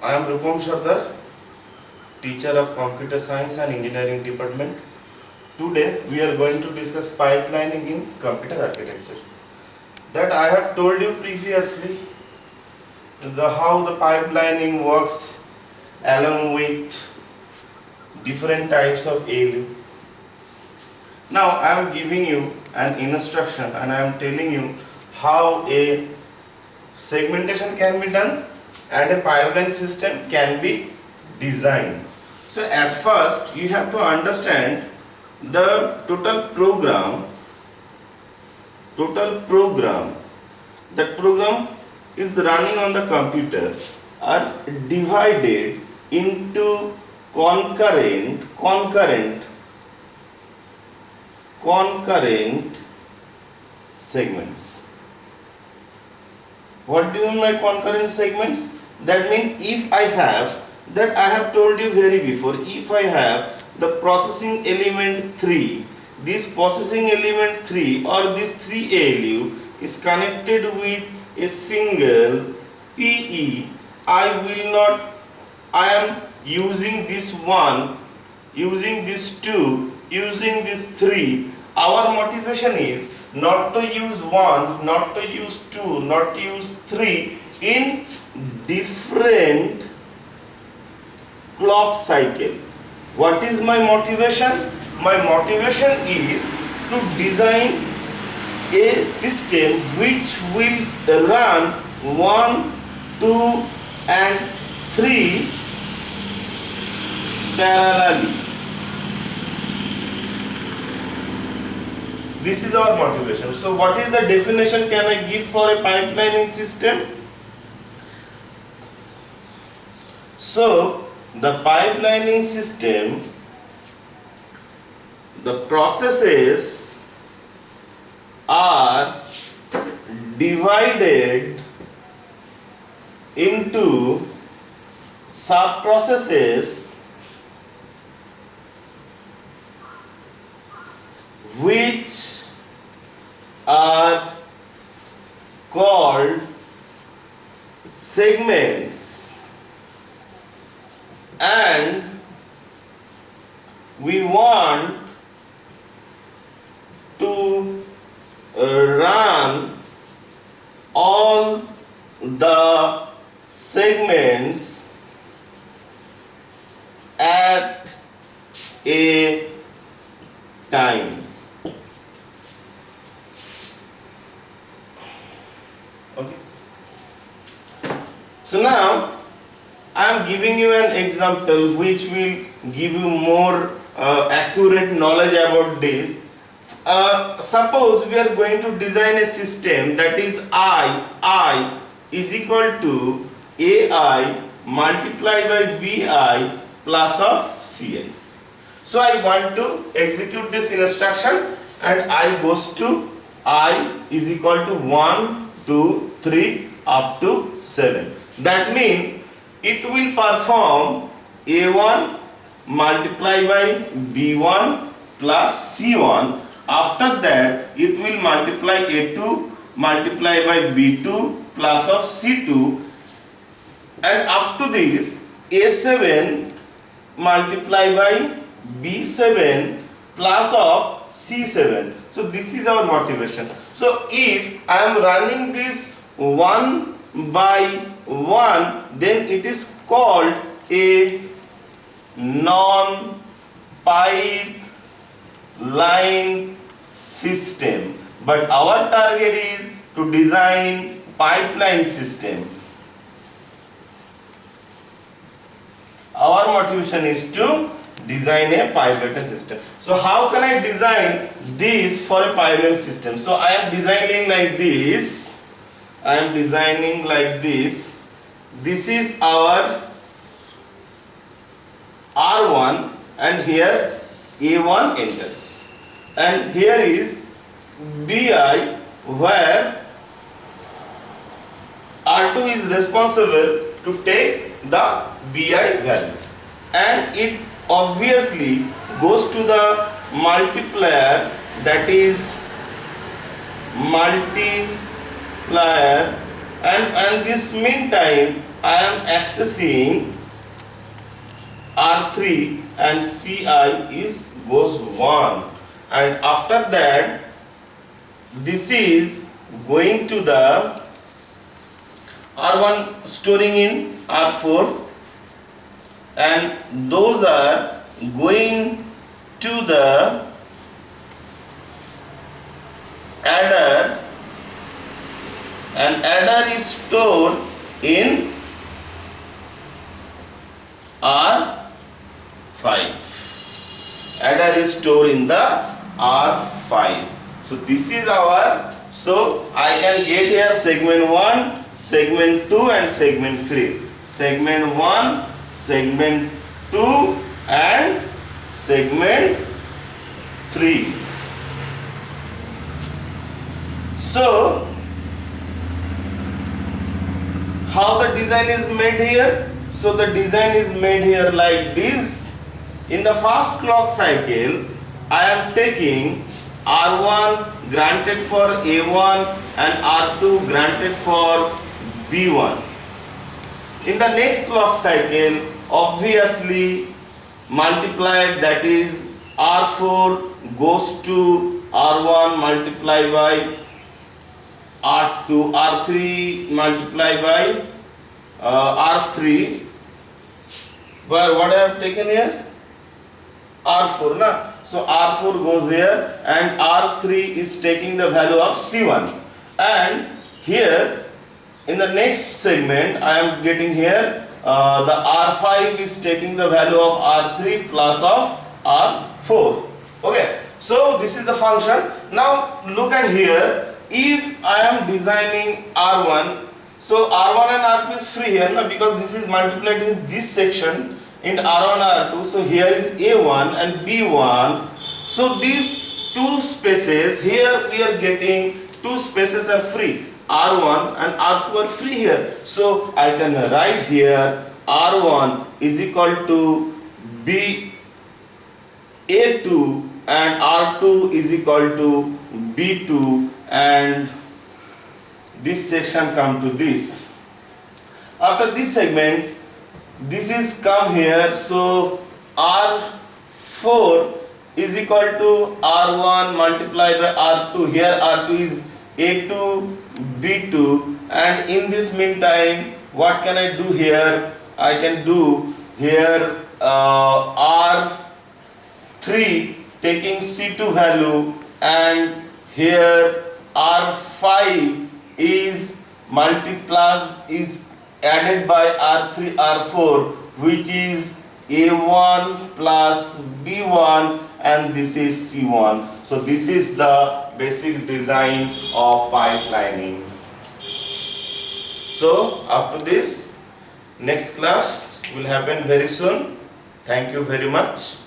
I am Rupam Sardar, teacher of Computer Science and Engineering Department. Today we are going to discuss pipelining in computer architecture. That I have told you previously how the pipelining works along with different types of ALU. Now I am giving you an instruction and I am telling you how a segmentation can be done and a pipeline system can be designed. So at first you have to understand the total program. That program is running on the computer are divided into concurrent segments. What do you mean by concurrent segments? That means if I have told you very before, if I have the processing element 3, this processing element 3 or this 3 ALU is connected with a single PE, I am using this 1, using this 2, using this 3. Our motivation is not to use 1, not to use 2, not to use 3 in different clock cycle. What is my motivation? My motivation is to design a system which will run 1, 2 and 3 parallelly. This is our motivation. So what is the definition can I give for a pipelining system? So the pipelining system, the processes are divided into sub-processes which are called segments, and we want to run all the segments at a time. Okay. So now I am giving you an example which will give you more accurate knowledge about this. Suppose we are going to design a system that is I is equal to AI multiplied by BI plus of CI. So I want to execute this instruction and I goes to I is equal to 1, 2, 3 up to 7. That means it will perform A1 multiplied by B1 plus C1. After that it will multiply A2 multiplied by B2 plus of C2, and up to this A7 multiplied by B7 plus of C7. So this is our motivation. So if I am running this 1 by 1, then it is called a non-pipeline system. But our target is to design pipeline system. Our motivation is to design a pipeline system. So how can I design this for a pipeline system? So I am designing like this. This is our R1 and here A1 enters. And here is BI where R2 is responsible to take the BI value. And it obviously goes to the multiplier, that is multiplier, and this meantime I am accessing R3 and Ci is goes 1, and after that this is going to the R1 storing in R4, and those are going to the adder, and adder is stored in R5. Adder is stored in the R5. So this is our, so I can get here segment 1, segment 2 and segment 3. Segment 1, segment 2 and segment 3. So how the design is made here? So the design is made here like this. In the first clock cycle, I am taking R1 granted for A1 and R2 granted for B1. In the next clock cycle, obviously multiplied, that is R4 goes to R1 multiplied by R2, R3 multiplied by R3. But what I have taken here? R4, na? So R4 goes here and R3 is taking the value of C1. And here in the next segment I am getting here the R5 is taking the value of R3 plus of R4. Okay, so this is the function. Now look at here. If I am designing R1, so R1 and R2 is free here, na? Because this is multiplied in this section in R1 and R2. So here is A1 and B1. So these two spaces here we are getting, two spaces are free. R1 and R2 are free here. So I can write here R1 is equal to B A2 and R2 is equal to B2, and this section come to this. After this segment, this is come here, so R4 is equal to R1 multiplied by R2. Here R2 is A2 B2, and in this meantime what can I do here? I can do here R3 taking C2 value, and here R5 is multiplied, is added by R3 R4, which is A1 plus B1, and this is C1. So this is the basic design of pipelining. So after this, next class will happen very soon. Thank you very much.